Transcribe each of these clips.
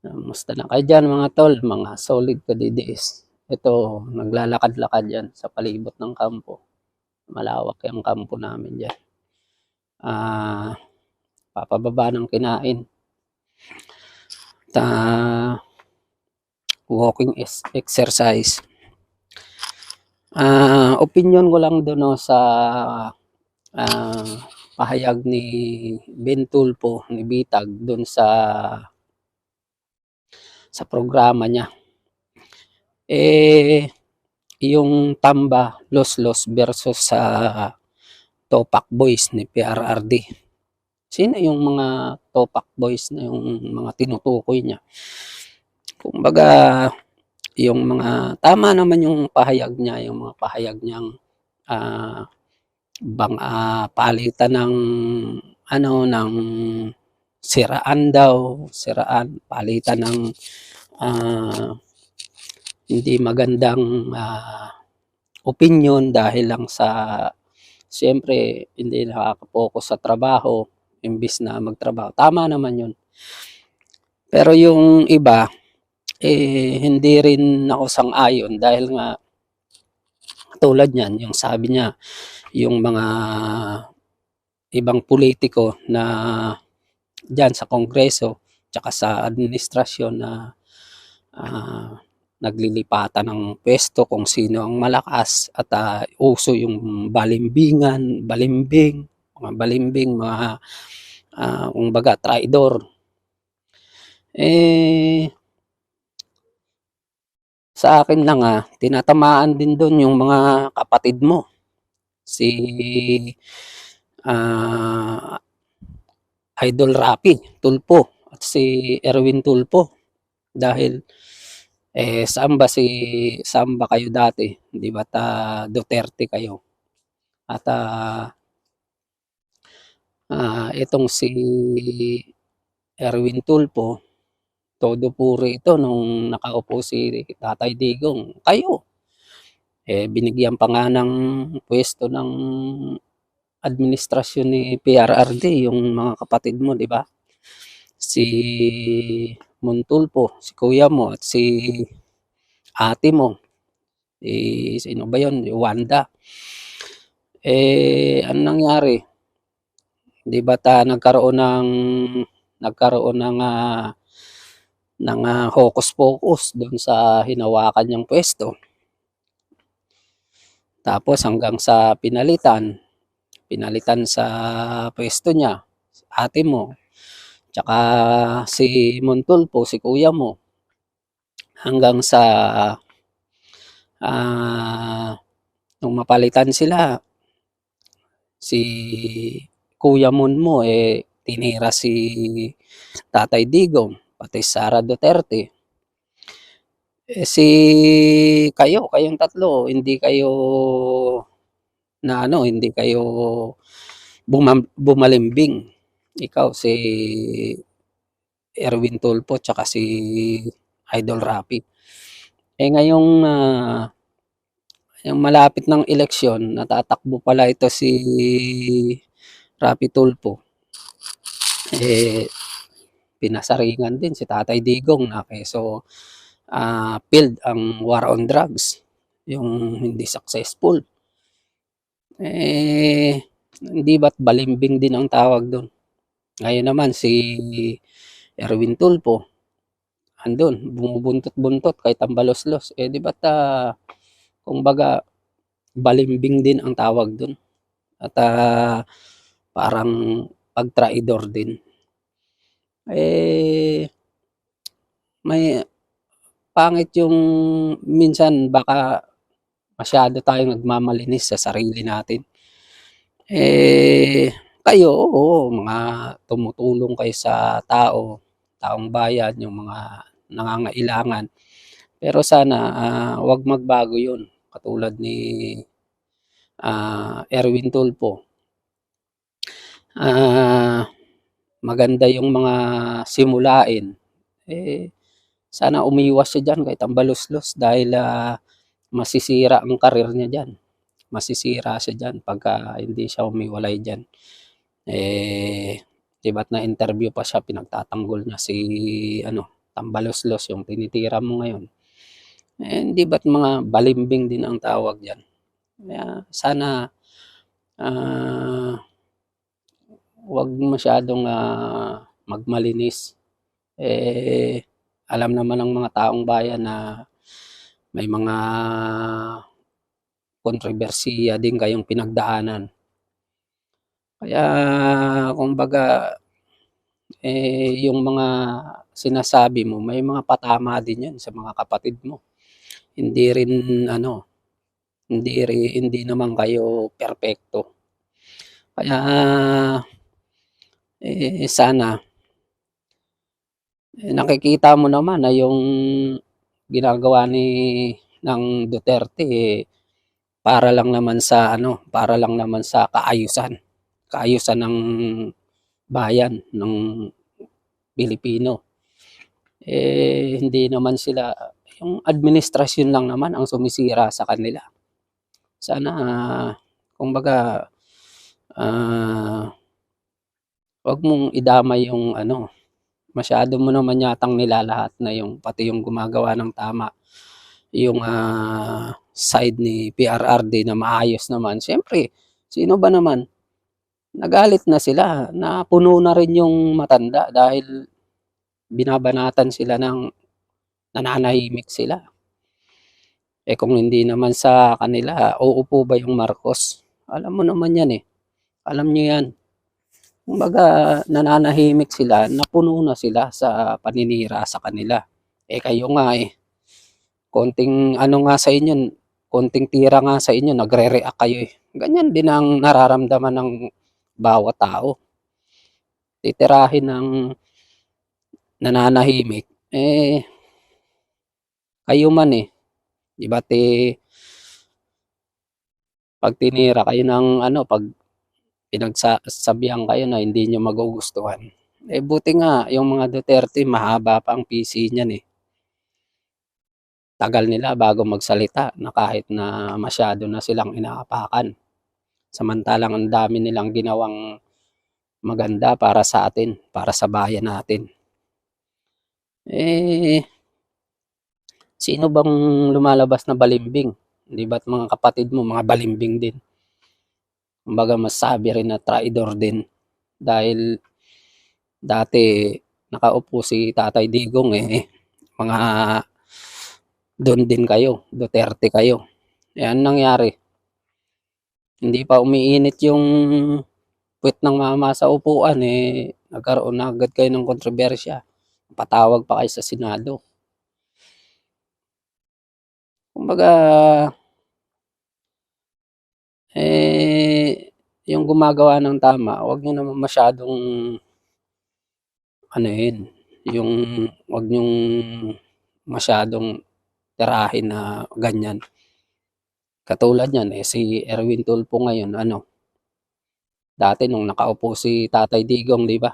Musta na kayo dyan mga tol, mga solid ka-DDS. Ito, naglalakad-lakad yan sa palibot ng kampo. Malawak yung kampo namin dyan. Papababa ng kinain. Walking exercise. Opinion ko lang doon sa pahayag ni Ben Tulpo, ni Bitag, doon sa programa niya. Yung Tamba Los versus sa Topak Boys ni PRRD. Sino yung mga Topak Boys na yung mga tinutukoy niya? Kumbaga, yung mga tama naman yung pahayag niya, yung mga pahayag niyang palitan ng ng siraan, palitan ng hindi magandang opinion dahil lang sa siyempre hindi nakaka-focus sa trabaho imbis na magtrabaho. Tama naman yun. Pero yung iba, hindi rin ako sang-ayon dahil nga tulad niyan, yung sabi niya, yung mga ibang politiko na dyan sa Kongreso tsaka sa administrasyon na naglilipatan ng pwesto kung sino ang malakas at uso yung balimbing, mga kumbaga traidor. Sa akin lang tinatamaan din doon yung mga kapatid mo. Si Idol Rapi Tulpo at si Erwin Tulpo dahil saan ba kayo dati? Di ba Duterte kayo? At itong si Erwin Tulpo, todo puri ito nung nakaupo si Tatay Digong. Kayo, binigyan pa nga ng pwesto ng administrasyon ni PRRD yung mga kapatid mo, di ba? Si Montulpo, si kuya mo at si ate mo. Sino ba yun? Wanda. Ano nangyari? Di ba nagkaroon ng hocus-pocus doon sa hinawakan niyang pwesto. Tapos hanggang sa pinalitan sa pwesto niya, ate mo, tsaka si Montulpo, si kuya mo, hanggang sa nung mapalitan sila, si Kuya Mon mo tinira si Tatay Digong, pati Sara Duterte. Kayong tatlo, hindi kayo bumalimbing. Ikaw, si Erwin Tulpo, tsaka si Idol Rapi. Ngayong yung malapit ng eleksyon, natatakbo pala ito si Rapi Tulpo. Pinasaringan din si Tatay Digong na so failed ang war on drugs, yung hindi successful. Hindi ba't balimbing din ang tawag doon? Ngayon naman si Erwin Tulpo, andun, bumubuntot-buntot kahit ang balos-los. Di ba't kumbaga balimbing din ang tawag doon? At parang pag-traidor din. May pangit yung minsan baka masyado tayong nagmamalinis sa sarili natin. Kayo, oo, mga tumutulong kayo sa taong bayan, yung mga nangangailangan. Pero sana wag magbago yun. Katulad ni Erwin Tulpo. Maganda yung mga simulain. Sana umiwas siya dyan kahit ang balos-los dahil masisira ang karir niya dyan. Masisira siya dyan pagka hindi siya umiwalay dyan. Diba't na interview pa siya, pinagtatanggol niya si tambaluslos yung tinitira mo ngayon. Hindi ba't mga balimbing din ang tawag diyan. Kaya sana, ah, 'wag masyadong, magmalinis. Alam naman ng mga taong bayan na may mga kontrobersiya din kayong pinagdaanan. Kaya kumbaga, yung mga sinasabi mo may mga patama din 'yan sa mga kapatid mo. Hindi rin ano, hindi naman kayo perpekto. Kaya, sana, nakikita mo naman na yung ginagawa ng Duterte, para lang naman sa kaayusan ng bayan ng Pilipino. Hindi naman sila, yung administrasyon lang naman ang sumisira sa kanila. Sana, kumbaga, ah, 'wag mong idamay yung masyado mo naman yatang nilalahat na yung pati yung gumagawa ng tama, yung, side ni PRRD na maayos naman. Siyempre, sino ba naman, nagalit na sila, napuno na rin yung matanda dahil binabanatan sila ng nananahimik sila. Kung hindi naman sa kanila, uupo ba yung Marcos? Alam mo naman yan Alam niyo yan. Kumbaga, nananahimik sila, napuno na sila sa paninira sa kanila. Kayo nga konting nga sa inyo, konting tira nga sa inyo, nagre-react kayo Ganyan din ang nararamdaman ng bawat tao. Titirahin ng nananahimik, kayo man 'di ba't pag tinira kayo ng pag pinagsasabihan kayo na hindi niyo magugustuhan. Buti nga yung mga Duterte mahaba pa ang PC niyan Tagal nila bago magsalita na kahit na masyado na silang inaapakan. Samantalang ang dami nilang ginawang maganda para sa atin, para sa bayan natin. Sino bang lumalabas na balimbing? Hindi ba't mga kapatid mo mga balimbing din? Kumbaga masasabi rin na traidor din dahil dati nakaupo si Tatay Digong mga doon din kayo, Duterte kayo. Anong nangyari? Hindi pa umiinit yung puwet ng mama sa upuan nagkaroon na agad kayo ng kontrobersya. Patawag pa kayo sa Senado. Kumbaga, yung gumagawa ng tama, 'wag niyo naman masyadong yung 'wag niyong masyadong tirahin na ganyan. Katulad niyan si Erwin Tulfo ngayon dati nung nakaupo si Tatay Digong 'di ba?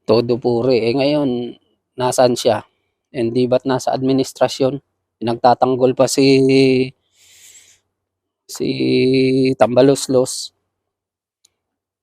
Todo puri, ngayon nasaan siya? Hindi ba't nasa administrasyon? Pinagtatanggol pa si Tambaluslos.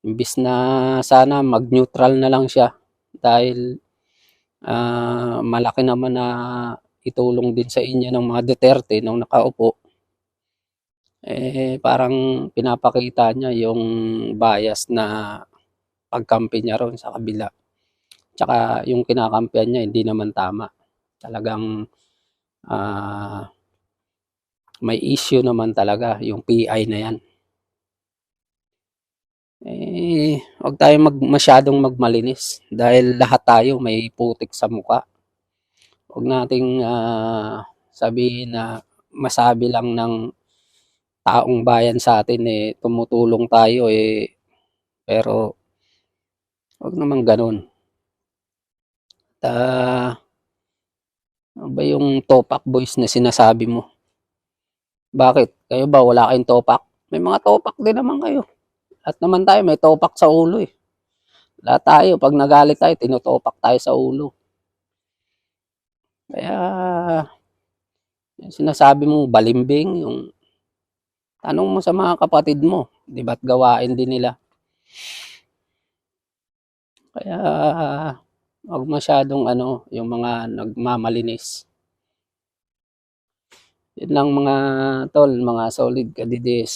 Imbis na sana mag-neutral na lang siya dahil, malaki naman na itulong din sa inyo ng mga Duterte nung nakaupo. Parang pinapakita niya yung bias na pagkampi niya roon sa kabila. Tsaka yung kinakampihan niya hindi naman tama. Talagang, may issue naman talaga yung PI na yan. 'Wag tayong masyadong magmalinis dahil lahat tayo may putik sa mukha. Huwag nating, sabihin na masabi lang ng taong bayan sa atin tumutulong tayo pero 'wag naman gano'n. Ano ba yung topak boys na sinasabi mo? Bakit? Kayo ba wala kayong topak? May mga topak din naman kayo. Lahat naman tayo may topak sa ulo Lahat tayo 'pag nagalit tayo tinutopak tayo sa ulo. Kaya yung sinasabi mong balimbing, yung tanong mo sa mga kapatid mo, 'di ba't gawain din nila. Kaya Huwag masyadong ano, yung mga nagmamalinis. Yun lang mga tol, mga solid kadidis.